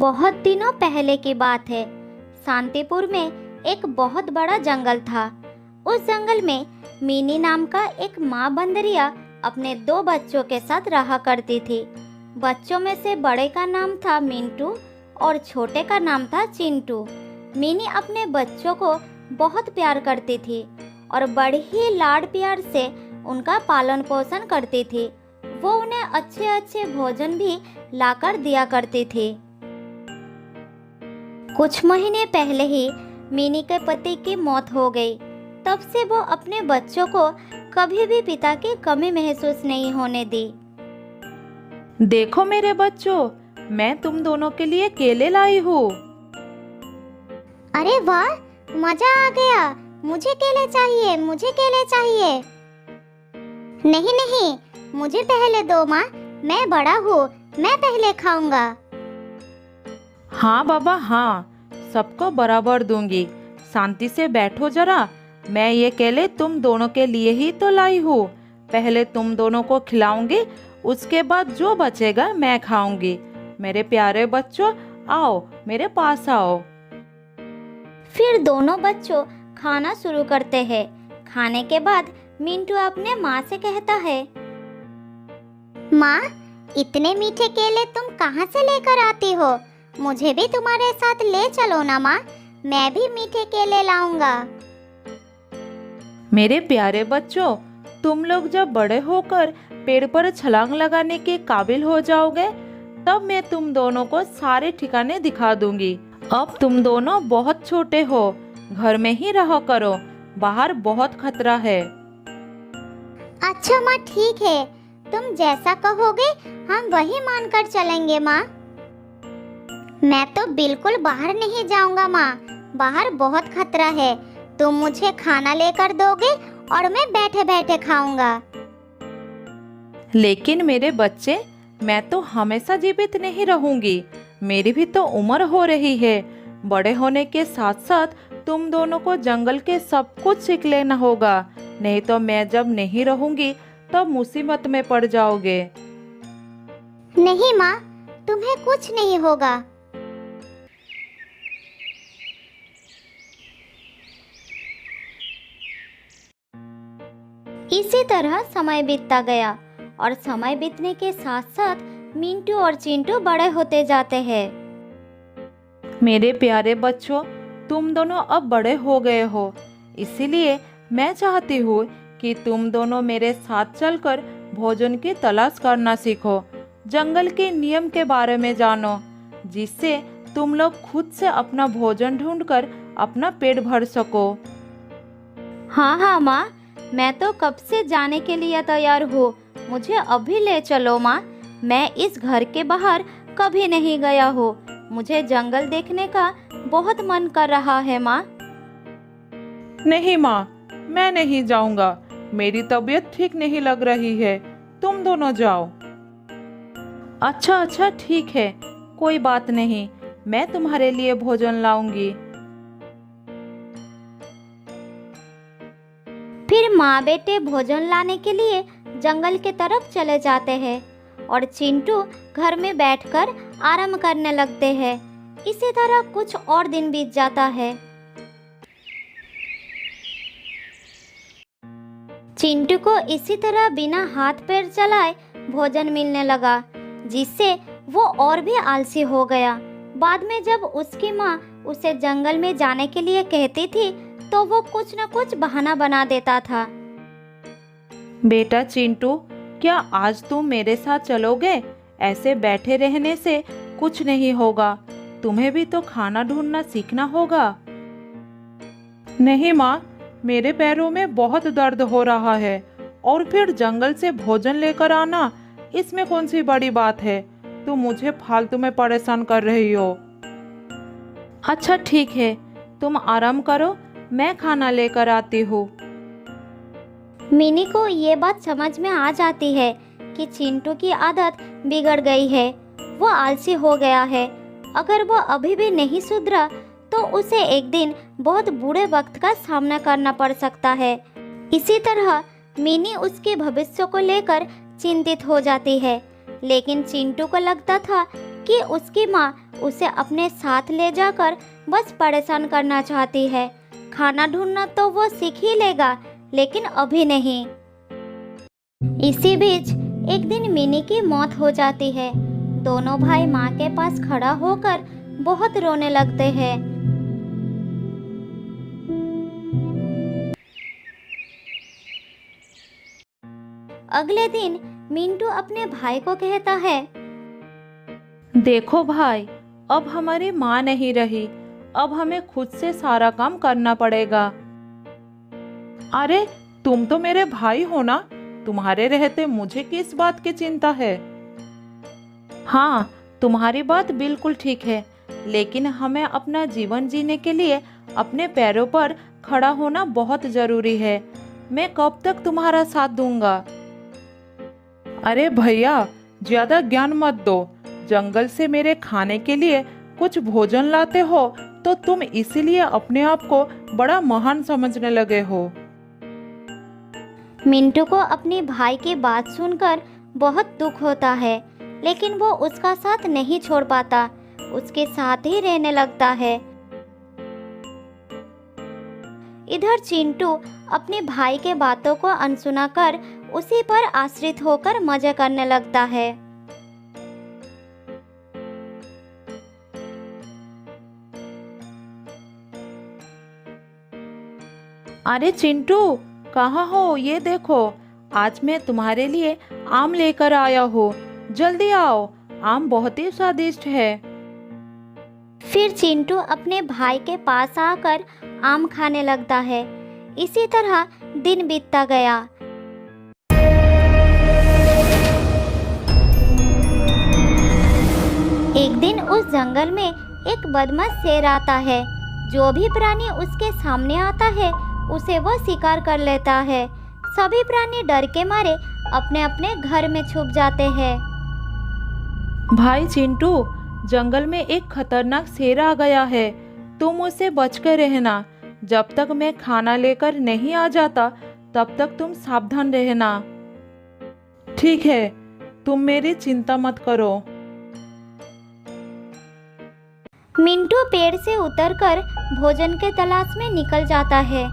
बहुत दिनों पहले की बात है। शांतिपुर में एक बहुत बड़ा जंगल था। उस जंगल में मीनी नाम का एक माँ बंदरिया अपने दो बच्चों के साथ रहा करती थी। बच्चों में से बड़े का नाम था मिंटू और छोटे का नाम था चिंटू। मीनी अपने बच्चों को बहुत प्यार करती थी और बड़े ही लाड प्यार से उनका पालन पोषण करती थी। वो उन्हें अच्छे अच्छे भोजन भी लाकर दिया करती थी। कुछ महीने पहले ही मिनी के पति की मौत हो गई। तब से वो अपने बच्चों को कभी भी पिता की कमी महसूस नहीं होने दी। देखो मेरे बच्चों, मैं तुम दोनों के लिए केले लाई हूँ। अरे वाह, मजा आ गया। मुझे केले चाहिए, मुझे केले चाहिए। नहीं नहीं, मुझे पहले दो माँ, मैं बड़ा हूँ, मैं पहले खाऊंगा। हाँ बाबा हाँ, सबको बराबर दूंगी। शांति से बैठो जरा। मैं ये केले तुम दोनों के लिए ही तो लाई हूँ। पहले तुम दोनों को खिलाऊंगी, उसके बाद जो बचेगा मैं खाऊंगी। मेरे प्यारे बच्चों, आओ मेरे पास आओ। फिर दोनों बच्चों खाना शुरू करते हैं। खाने के बाद मिंटू अपने माँ से कहता है, माँ, इतने मीठे केले तुम कहाँ से लेकर आती हो? मुझे भी तुम्हारे साथ ले चलो ना माँ, मैं भी मीठे केले लाऊंगा। मेरे प्यारे बच्चों, तुम लोग जब बड़े होकर पेड़ पर छलांग लगाने के काबिल हो जाओगे, तब मैं तुम दोनों को सारे ठिकाने दिखा दूंगी। अब तुम दोनों बहुत छोटे हो, घर में ही रहो करो, बाहर बहुत खतरा है। अच्छा माँ, ठीक है, तुम जैसा कहोगे हम वही मानकर चलेंगे माँ। मैं तो बिल्कुल बाहर नहीं जाऊंगा माँ, बाहर बहुत खतरा है। तुम मुझे खाना लेकर दोगे और मैं बैठे बैठे खाऊंगा। लेकिन मेरे बच्चे, मैं तो हमेशा जीवित नहीं रहूंगी। मेरी भी तो उम्र हो रही है। बड़े होने के साथ साथ तुम दोनों को जंगल के सब कुछ सीख लेना होगा, नहीं तो मैं जब नहीं रहूंगी तब मुसीबत में पड़ जाओगे। नहीं माँ, तुम्हें कुछ नहीं होगा। इसी तरह समय बीतता गया और समय बीतने के साथ साथ मिंटू और चिंटू बड़े होते जाते हैं। मेरे प्यारे बच्चों, तुम दोनों अब बड़े हो गए हो, इसीलिए मैं चाहती हूँ कि तुम दोनों मेरे साथ चलकर भोजन की तलाश करना सीखो। जंगल के नियम के बारे में जानो, जिससे तुम लोग खुद से अपना भोजन ढूंढकर अपना पेट भर सको। हाँ हाँ माँ, मैं तो कब से जाने के लिए तैयार हूँ। मुझे अभी ले चलो माँ। मैं इस घर के बाहर कभी नहीं गया हूँ। मुझे जंगल देखने का बहुत मन कर रहा है माँ। नहीं माँ, मैं नहीं जाऊंगा। मेरी तबीयत ठीक नहीं लग रही है, तुम दोनों जाओ। अच्छा अच्छा ठीक है, कोई बात नहीं, मैं तुम्हारे लिए भोजन लाऊंगी। फिर माँ बेटे भोजन लाने के लिए जंगल की तरफ चले जाते हैं और चिंटू घर में बैठकर आराम करने लगते हैं। इसी तरह कुछ और दिन बीत जाता है। चिंटू को इसी तरह बिना हाथ पैर चलाए भोजन मिलने लगा, जिससे वो और भी आलसी हो गया। बाद में जब उसकी माँ उसे जंगल में जाने के लिए कहती थी, तो वो कुछ न कुछ बहाना बना देता था। बेटा चिंटू, क्या आज तुम मेरे साथ चलोगे? ऐसे बैठे रहने से कुछ नहीं होगा। तुम्हें भी तो खाना ढूंढना सीखना होगा। नहीं माँ, मेरे पैरों में बहुत दर्द हो रहा है और फिर जंगल से भोजन लेकर आना, इसमें कौन सी बड़ी बात है? तुम मुझे फालतू में परेशान कर रही हो। अच्छा ठीक है, तुम आराम करो, मैं खाना लेकर आती हूँ। मिनी को ये बात समझ में आ जाती है कि चिंटू की आदत बिगड़ गई है। वो आलसी हो गया है। अगर वो अभी भी नहीं सुधरा तो उसे एक दिन बहुत बुरे वक्त का सामना करना पड़ सकता है। इसी तरह मिनी उसके भविष्य को लेकर चिंतित हो जाती है। लेकिन चिंटू को लगता था कि उसकी माँ उसे अपने साथ ले जाकर बस परेशान करना चाहती है। खाना ढूंढना तो वो सीख ही लेगा, लेकिन अभी नहीं। इसी बीच एक दिन मिनी की मौत हो जाती है। दोनों भाई माँ के पास खड़ा होकर बहुत रोने लगते हैं। अगले दिन मिंटू अपने भाई को कहता है, देखो भाई, अब हमारी माँ नहीं रही, अब हमें खुद से सारा काम करना पड़ेगा। अरे तुम तो मेरे भाई हो ना, तुम्हारे रहते मुझे किस बात की चिंता है। हाँ, तुम्हारी बात बिल्कुल ठीक है, लेकिन हमें अपना जीवन जीने के लिए अपने पैरों पर खड़ा होना बहुत जरूरी है। मैं कब तक तुम्हारा साथ दूंगा। अरे भैया, ज्यादा ज्ञान मत दो। जंगल से मेरे खाने के लिए कुछ भोजन लाते हो तो तुम इसीलिए अपने आप को बड़ा महान समझने लगे हो। मिंटू को अपने भाई की बात सुनकर बहुत दुख होता है, लेकिन वो उसका साथ नहीं छोड़ पाता, उसके साथ ही रहने लगता है। इधर चिंटू अपने भाई के बातों को अनसुना कर उसी पर आश्रित होकर मजे करने लगता है। अरे चिंटू, कहाँ हो? ये देखो, आज मैं तुम्हारे लिए आम लेकर आया हूँ। जल्दी आओ, आम बहुत ही स्वादिष्ट है। फिर चिंटू अपने भाई के पास आकर आम खाने लगता है। इसी तरह दिन बीतता गया। एक दिन उस जंगल में एक बदमाश शेर आता है। जो भी प्राणी उसके सामने आता है उसे वो शिकार कर लेता है। सभी प्राणी डर के मारे अपने अपने घर में छुप जाते हैं। भाई चिंटू, जंगल में एक खतरनाक शेर आ गया है, तुम उससे बचकर रहना। जब तक मैं खाना लेकर नहीं आ जाता तब तक तुम सावधान रहना। ठीक है, तुम मेरी चिंता मत करो। मिंटू पेड़ से उतरकर भोजन के तलाश में निकल जाता है।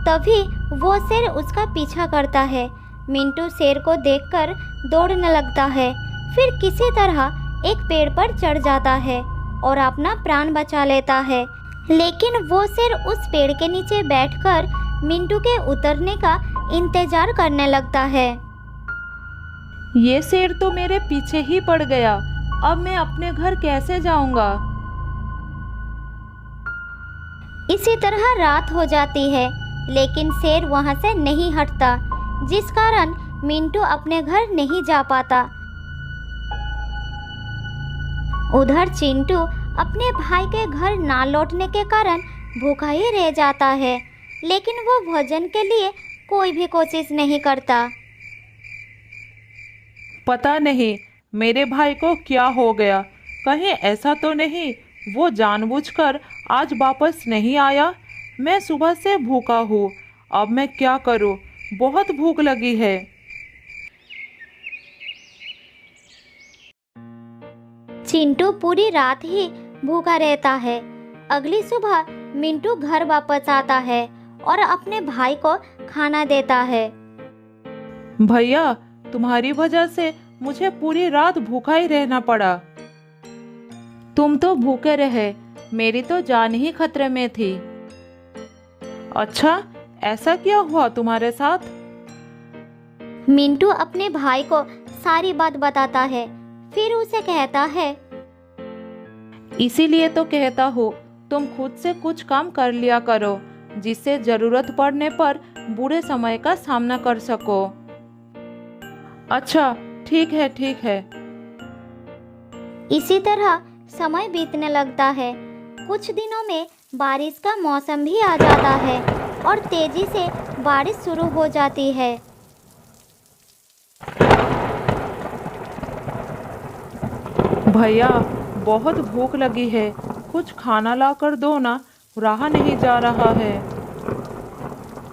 तभी वो शेर उसका पीछा करता है। मिंटू शेर को देखकर दौड़ने लगता है। फिर किसी तरह एक पेड़ पर चढ़ जाता है और अपना प्राण बचा लेता है। लेकिन वो शेर उस पेड़ के नीचे बैठकर मिंटू के उतरने का इंतजार करने लगता है। ये शेर तो मेरे पीछे ही पड़ गया, अब मैं अपने घर कैसे जाऊंगा? इसी तरह रात हो जाती है, लेकिन शेर वहां से नहीं हटता, जिस कारण मिंटू अपने घर नहीं जा पाता। उधर चिंटू अपने भाई के घर ना लौटने के कारण भूखा ही रह जाता है, लेकिन वो भोजन के लिए कोई भी कोशिश नहीं करता। पता नहीं मेरे भाई को क्या हो गया। कहीं ऐसा तो नहीं वो जानबूझकर आज वापस नहीं आया? मैं सुबह से भूखा हूँ, अब मैं क्या करूँ? बहुत भूख लगी है। चिंटू पूरी रात ही भूखा रहता है। अगली सुबह मिंटू घर वापस आता है और अपने भाई को खाना देता है। भैया, तुम्हारी वजह से मुझे पूरी रात भूखा ही रहना पड़ा। तुम तो भूखे रहे, मेरी तो जान ही खतरे में थी। अच्छा, ऐसा क्या हुआ तुम्हारे साथ? मिंटू अपने भाई को सारी बात बताता है। फिर उसे कहता है, इसीलिए तो कहता हूँ तुम खुद से कुछ काम कर लिया करो, जिससे जरूरत पड़ने पर बुरे समय का सामना कर सको। अच्छा, ठीक है ठीक है। इसी तरह समय बीतने लगता है। कुछ दिनों में बारिश का मौसम भी आ जाता है और तेजी से बारिश शुरू हो जाती है। भैया, बहुत भूख लगी है, कुछ खाना ला कर दो ना, रहा नहीं जा रहा है।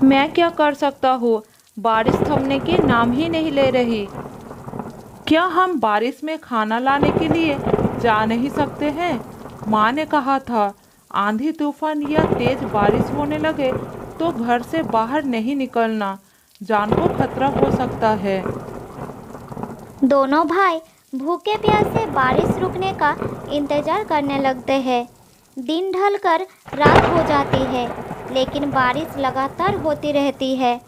मैं क्या कर सकता हूँ, बारिश थमने के नाम ही नहीं ले रही। क्या हम बारिश में खाना लाने के लिए जा नहीं सकते हैं? माँ ने कहा था आंधी तूफान या तेज बारिश होने लगे तो घर से बाहर नहीं निकलना, जान को खतरा हो सकता है। दोनों भाई भूखे प्यासे बारिश रुकने का इंतजार करने लगते हैं। दिन ढलकर रात हो जाती है, लेकिन बारिश लगातार होती रहती है।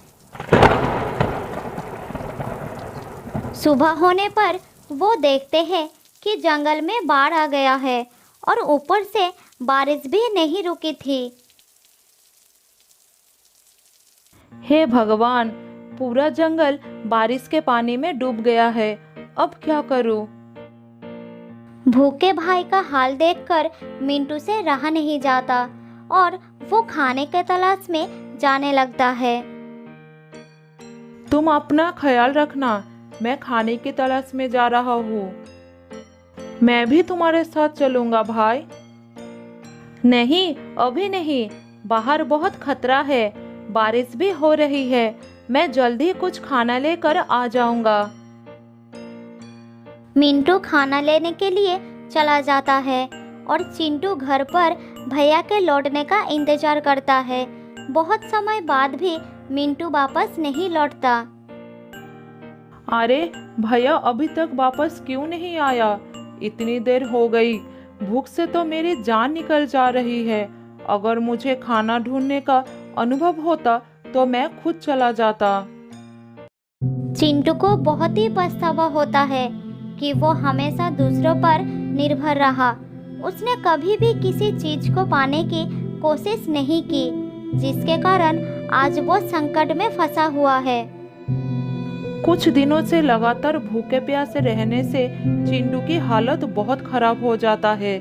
सुबह होने पर वो देखते हैं कि जंगल में बाढ़ आ गया है और ऊपर से बारिश भी नहीं रुकी थी। हे भगवान, पूरा जंगल बारिश के पानी में डूब गया है, अब क्या करूं? भूखे भाई का हाल देखकर मिंटू से रहा नहीं जाता और वो खाने के तलाश में जाने लगता है। तुम अपना ख्याल रखना, मैं खाने की तलाश में जा रहा हूँ। मैं भी तुम्हारे साथ चलूंगा भाई। नहीं, अभी नहीं, बाहर बहुत खतरा है, बारिश भी हो रही है, मैं जल्दी कुछ खाना लेकर आ जाऊंगा। मिंटू खाना लेने के लिए चला जाता है और चिंटू घर पर भैया के लौटने का इंतजार करता है। बहुत समय बाद भी मिंटू वापस नहीं लौटता। अरे भैया अभी तक वापस क्यों नहीं आया? इतनी देर हो गई, भूख से तो मेरी जान निकल जा रही है। अगर मुझे खाना ढूंढने का अनुभव होता तो मैं खुद चला जाता। चिंटू को बहुत ही पछतावा होता है कि वो हमेशा दूसरों पर निर्भर रहा। उसने कभी भी किसी चीज को पाने की कोशिश नहीं की, जिसके कारण आज वो संकट में फंसा हुआ है। कुछ दिनों से लगातार भूखे प्यासे रहने से चिंटू की हालत बहुत खराब हो जाता है।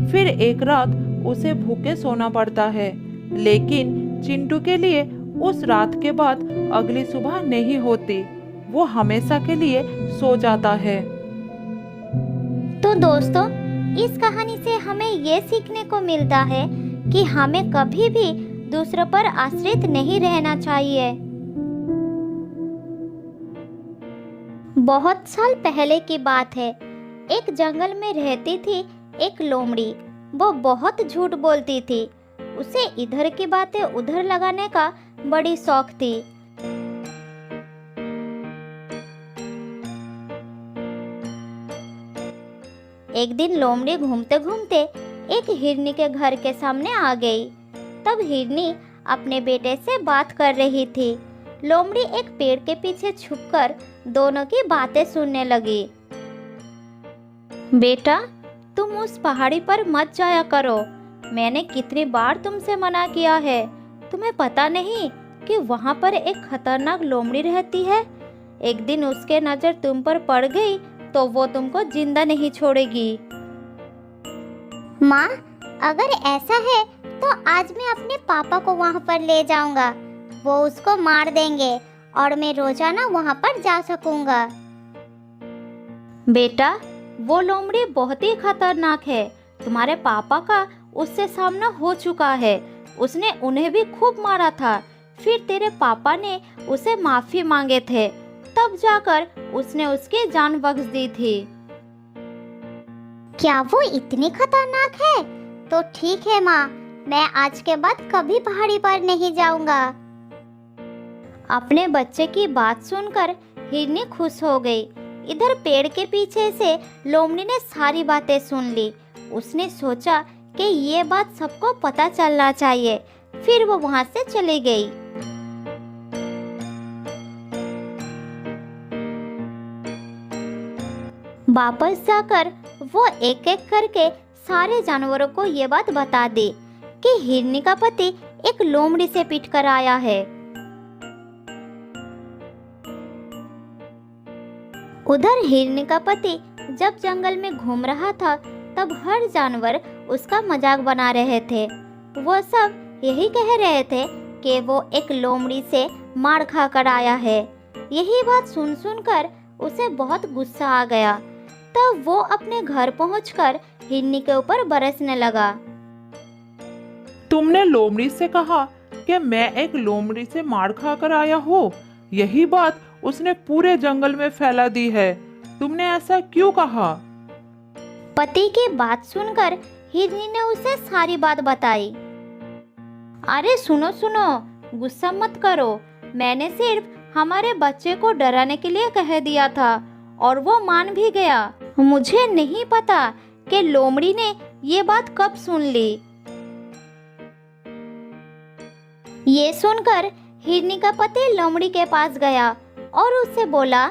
फिर एक रात उसे भूखे सोना पड़ता है, लेकिन चिंटू के लिए उस रात के बाद अगली सुबह नहीं होती। वो हमेशा के लिए सो जाता है। तो दोस्तों, इस कहानी से हमें ये सीखने को मिलता है कि हमें कभी भी दूसरों पर आश्रित नहीं रहना चाहिए। बहुत साल पहले की बात है। एक जंगल में रहती थी एक लोमड़ी। वो बहुत झूठ बोलती थी। उसे इधर की बातें उधर लगाने का बड़ी शौक थी। एक दिन लोमड़ी घूमते घूमते एक हिरनी के घर के सामने आ गई। तब हिरनी अपने बेटे से बात कर रही थी। लोमड़ी एक पेड़ के पीछे छुपकर दोनों की बातें सुनने लगी। बेटा, तुम उस पहाड़ी पर मत जाया करो। मैंने कितनी बार तुमसे मना किया है। तुम्हें पता नहीं कि वहाँ पर एक खतरनाक लोमड़ी रहती है। एक दिन उसके नज़र तुम पर पड़ गई तो वो तुमको जिंदा नहीं छोड़ेगी। माँ, अगर ऐसा है तो आज मैं अपने पापा को वहाँ पर ले जाऊंगा। वो उसको मार देंगे और मैं रोजाना वहाँ पर जा सकूंगा। बेटा, वो लोमड़ी बहुत ही खतरनाक है। तुम्हारे पापा का उससे सामना हो चुका है। उसने उन्हें भी खूब मारा था। फिर तेरे पापा ने उसे माफी मांगे थे, तब जाकर उसने उसकी जान बख्श दी थी। क्या वो इतनी खतरनाक है? तो ठीक है माँ, मैं आज के बाद कभी पहाड़ी पर नहीं जाऊंगा। अपने बच्चे की बात सुनकर हिरनी खुश हो गई। इधर पेड़ के पीछे से लोमड़ी ने सारी बातें सुन ली। उसने सोचा कि ये बात सबको पता चलना चाहिए। फिर वो वहां से चली गई। वापस जाकर वो एक एक करके सारे जानवरों को ये बात बता दी कि हिरनी का पति एक लोमड़ी से पिट कर आया है। उधर हिरनी का पति जब जंगल में घूम रहा था, तब हर जानवर उसका मजाक बना रहे थे। वो सब यही कह रहे थे कि वो एक लोमड़ी से मार खा कर आया है। यही बात सुन सुनकर उसे बहुत गुस्सा आ गया। तब वो अपने घर पहुंचकर हिरनी के ऊपर बरसने लगा। तुमने लोमड़ी से कहा कि मैं एक लोमड़ी से मार खा कर आया हूँ। यही बात उसने पूरे जंगल में फैला दी है। तुमने ऐसा क्यों कहा? पति की बात सुनकर हिरनी ने उसे सारी बात बताई। अरे सुनो सुनो, गुस्सा मत करो, मैंने सिर्फ हमारे बच्चे को डराने के लिए कह दिया था और वो मान भी गया। मुझे नहीं पता कि लोमड़ी ने ये बात कब सुन ली। ये सुनकर हिरनी का पति लोमड़ी के पास गया और उससे बोला,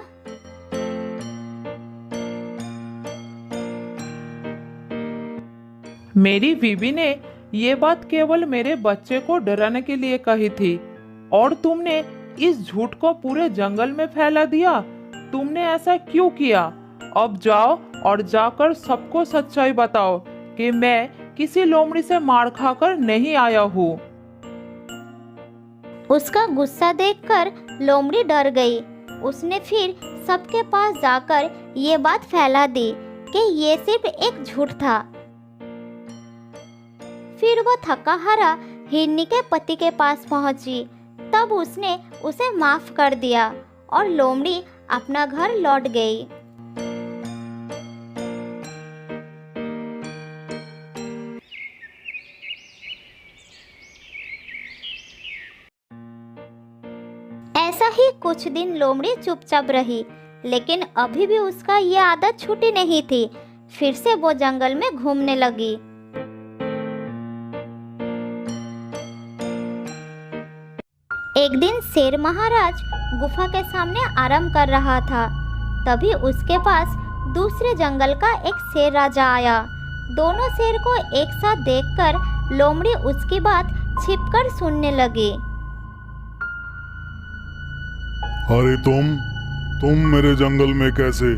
मेरी बीवी ने ये बात केवल मेरे बच्चे को डराने के लिए कही थी और तुमने इस झूठ को पूरे जंगल में फैला दिया। तुमने ऐसा क्यों किया? अब जाओ और जाकर सबको सच्चाई बताओ कि मैं किसी लोमड़ी से मार खाकर नहीं आया हूँ। उसका गुस्सा देखकर लोमड़ी डर गई। उसने फिर सबके पास जाकर ये बात फैला दी कि ये सिर्फ एक झूठ था। फिर वो थका हारा हिरनी के पति के पास पहुंची। तब उसने उसे माफ कर दिया और लोमड़ी अपना घर लौट गई। ऐसा ही कुछ दिन लोमड़ी चुपचाप रही, लेकिन अभी भी उसका ये आदत छूटी नहीं थी। फिर से वो जंगल में घूमने लगी। एक दिन शेर महाराज गुफा के सामने आराम कर रहा था। तभी उसके पास दूसरे जंगल का एक शेर राजा आया। दोनों शेर को एक साथ देखकर लोमड़ी उसकी बात छिपकर सुनने लगी। अरे तुम मेरे जंगल में कैसे?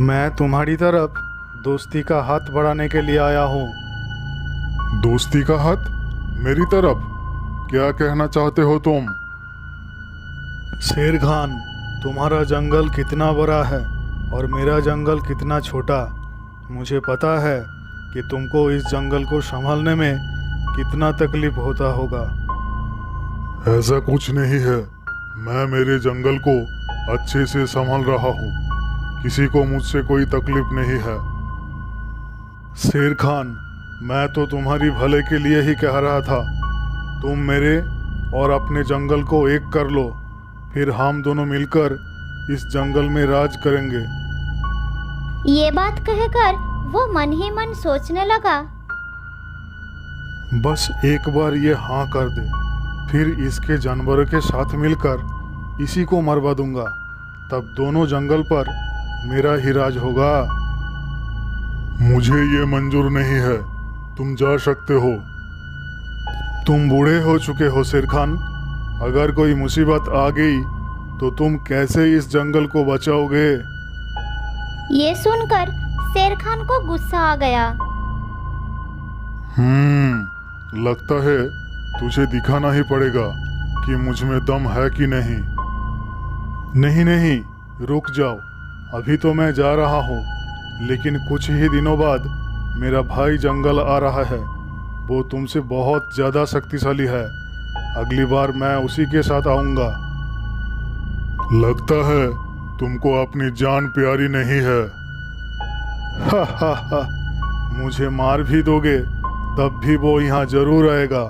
मैं तुम्हारी तरफ दोस्ती का हाथ बढ़ाने के लिए आया हूँ। दोस्ती का हाथ? मेरी तरफ? क्या कहना चाहते हो तुम? शेर खान, तुम्हारा जंगल कितना बड़ा है और मेरा जंगल कितना छोटा। मुझे पता है कि तुमको इस जंगल को संभालने में कितना तकलीफ होता होगा। ऐसा कुछ नहीं है, मैं मेरे जंगल को अच्छे से संभाल रहा हूँ। किसी को मुझसे कोई तकलीफ नहीं है। शेर खान, मैं तो तुम्हारी भले के लिए ही कह रहा था। तुम मेरे और अपने जंगल को एक कर लो, फिर हम दोनों मिलकर इस जंगल में राज करेंगे। ये बात कहकर वो मन ही मन सोचने लगा। बस एक बार ये हाँ कर दे, फिर इसके जानवरों के साथ मिलकर इसी को मरवा दूंगा। तब दोनों जंगल पर मेरा ही राज होगा। मुझे ये मंजूर नहीं है, तुम जा सकते हो। तुम बूढ़े हो चुके हो शेर खान। अगर कोई मुसीबत आ गई तो तुम कैसे इस जंगल को बचाओगे? ये सुनकर शेर खान को गुस्सा आ गया। लगता है तुझे दिखाना ही पड़ेगा कि मुझ में दम है कि नहीं। नहीं नहीं, रुक जाओ। अभी तो मैं जा रहा हूँ, लेकिन कुछ ही दिनों बाद मेरा भाई जंगल आ रहा है। वो तुमसे बहुत ज़्यादा शक्तिशाली है। अगली बार मैं उसी के साथ आऊँगा। लगता है तुमको अपनी जान प्यारी नहीं है। हा हा हा, मुझे मार भी दोगे तब भी वो यहाँ जरूर आएगा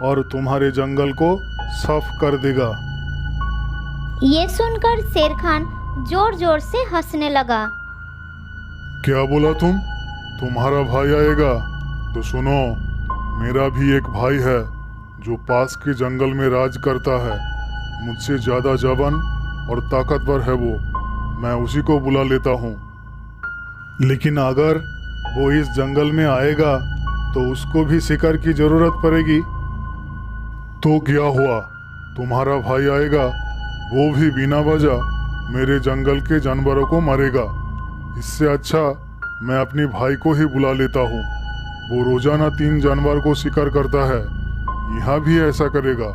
और तुम्हारे जंगल को साफ कर देगा। ये सुनकर शेर खान जोर जोर से हंसने लगा। क्या बोला तुम? तुम्हारा भाई आएगा? तो सुनो, मेरा भी एक भाई है जो पास के जंगल में राज करता है। मुझसे ज़्यादा जवान और ताकतवर है वो। मैं उसी को बुला लेता हूँ। लेकिन अगर वो इस जंगल में आएगा तो उसको भी शिकार की जरूरत पड़ेगी। तो क्या हुआ? तुम्हारा भाई आएगा, वो भी बिना वजह मेरे जंगल के जानवरों को मारेगा। इससे अच्छा मैं अपनी भाई को ही बुला लेता हूँ। वो रोजाना 3 जानवर को शिकार करता है। यहाँ भी ऐसा करेगा।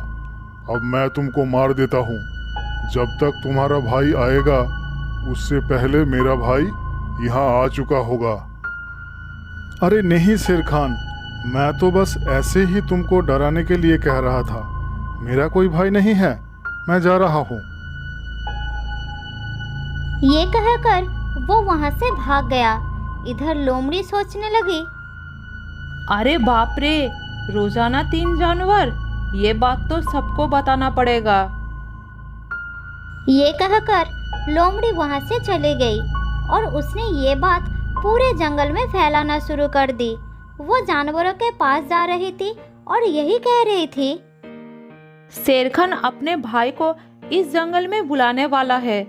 अब मैं तुमको मार देता हूँ। जब तक तुम्हारा भाई आएगा उससे पहले मेरा भाई यहाँ आ चुका होगा। अरे नहीं शेर खान, मैं तो बस ऐसे ही तुमको डराने के लिए कह रहा था। मेरा कोई भाई नहीं है, मैं जा रहा हूँ। ये कहकर वो वहां से भाग गया। इधर लोमड़ी सोचने लगी, अरे बाप रे, रोजाना 3 जानवर, ये बात तो सबको बताना पड़ेगा। ये कहकर लोमड़ी वहां से चली गई और उसने ये बात पूरे जंगल में फैलाना शुरू कर दी। वो जानवरों के पास जा रही थी और यही कह रही थी, शेरखान अपने भाई को इस जंगल में बुलाने वाला है।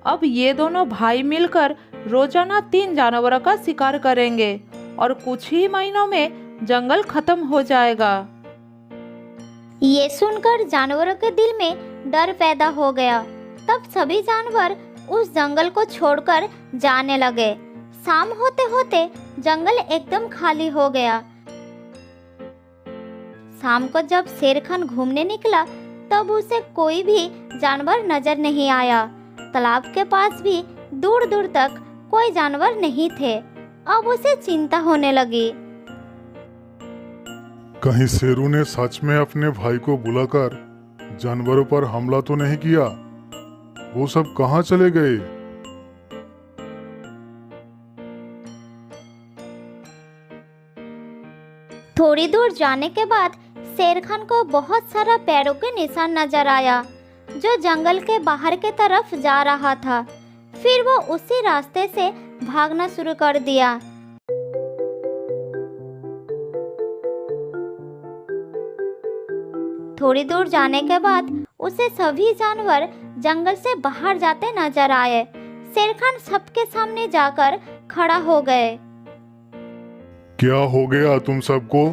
अब ये दोनों भाई मिलकर रोजाना 3 जानवरों का शिकार करेंगे और कुछ ही महीनों में जंगल खत्म हो जाएगा। ये सुनकर जानवरों के दिल में डर पैदा हो गया। तब सभी जानवर उस जंगल को छोड़कर जाने लगे। शाम होते होते जंगल एकदम खाली हो गया। शाम को जब शेरखान घूमने निकला तब उसे कोई भी जानवर नजर नहीं आया। तालाब के पास भी दूर दूर तक कोई जानवर नहीं थे। अब उसे चिंता होने लगी। कहीं शेरू ने सच में अपने भाई को बुलाकर जानवरों पर हमला तो नहीं किया? वो सब कहाँ चले गए? थोड़ी दूर जाने के बाद शेरखान को बहुत सारा पैरों के निशान नजर आया जो जंगल के बाहर के तरफ जा रहा था। फिर वो उसी रास्ते से भागना शुरू कर दिया। थोड़ी दूर जाने के बाद उसे सभी जानवर जंगल से बाहर जाते नजर आए। शेरखान सबके सामने जाकर खड़ा हो गए। क्या हो गया तुम सबको?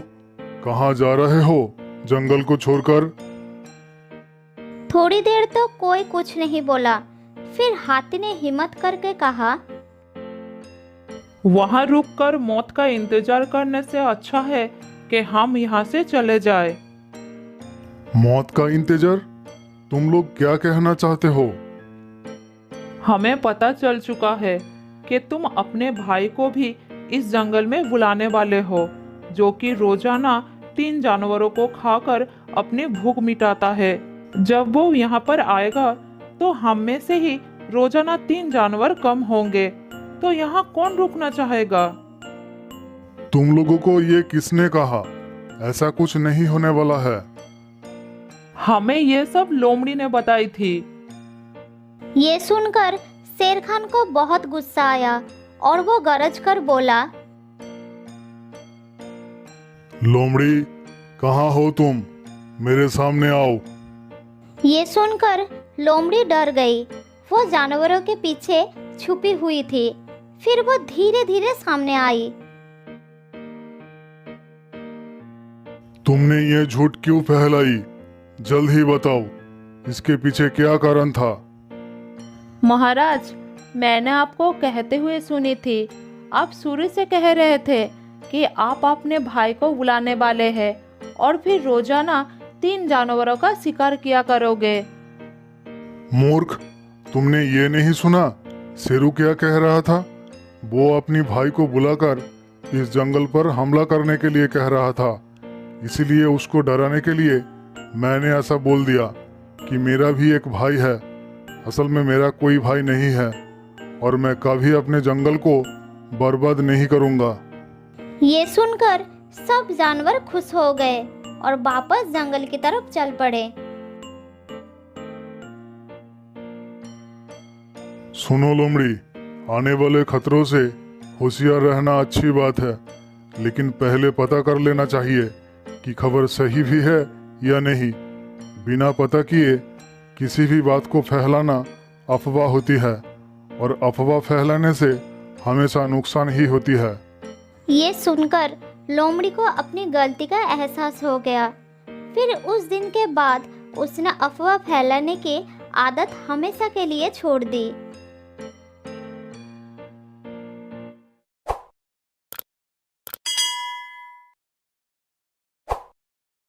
कहाँ जा रहे हो जंगल को छोड़कर? थोड़ी देर तो कोई कुछ नहीं बोला। फिर हाथी ने हिम्मत करके कहा, वहाँ रुककर मौत का इंतजार करने से अच्छा है कि हम यहाँ से चले जाए। मौत का इंतजार? तुम लोग क्या कहना चाहते हो? हमें पता चल चुका है कि तुम अपने भाई को भी इस जंगल में बुलाने वाले हो, जो कि रोजाना 3 जानवरों को खाकर अपनी भूख मिटाता है। जब वो यहाँ पर आएगा तो हम में से ही रोजाना 3 जानवर कम होंगे, तो यहाँ कौन रुकना चाहेगा? तुम लोगों को ये किसने कहा? ऐसा कुछ नहीं होने वाला है। हमें ये सब लोमड़ी ने बताई थी। ये सुनकर शेरखान को बहुत गुस्सा आया और वो गरज कर बोला, लोमड़ी, कहाँ हो तुम? मेरे सामने आओ। ये सुनकर लोमड़ी डर गई। वो जानवरों के पीछे छुपी हुई थी। फिर वो धीरे धीरे सामने आई। तुमने ये झूठ क्यों फैलाई? जल्द ही बताओ, इसके पीछे क्या कारण था? महाराज, मैंने आपको कहते हुए सुनी थी। आप शुरू से कह रहे थे कि आप अपने भाई को बुलाने वाले हैं और फिर रोजाना 3 जानवरों का शिकार किया करोगे। मूर्ख, तुमने ये नहीं सुना शेरू क्या कह रहा था? वो अपनी भाई को बुलाकर इस जंगल पर हमला करने के लिए कह रहा था। इसीलिए उसको डराने के लिए मैंने ऐसा बोल दिया कि मेरा भी एक भाई है। असल में मेरा कोई भाई नहीं है और मैं कभी अपने जंगल को बर्बाद नहीं करूंगा। ये सुनकर सब जानवर खुश हो गए और वापस जंगल की तरफ चल पड़े। सुनो लोमड़ी, आने वाले खतरों से होशियार रहना अच्छी बात है, लेकिन पहले पता कर लेना चाहिए कि खबर सही भी है या नहीं। बिना पता किए किसी भी बात को फैलाना अफवाह होती है और अफवाह फैलाने से हमेशा नुकसान ही होती है। ये सुनकर लोमड़ी को अपनी गलती का एहसास हो गया। फिर उस दिन के बाद उसने अफवाह फैलाने की आदत हमेशा के लिए छोड़ दी।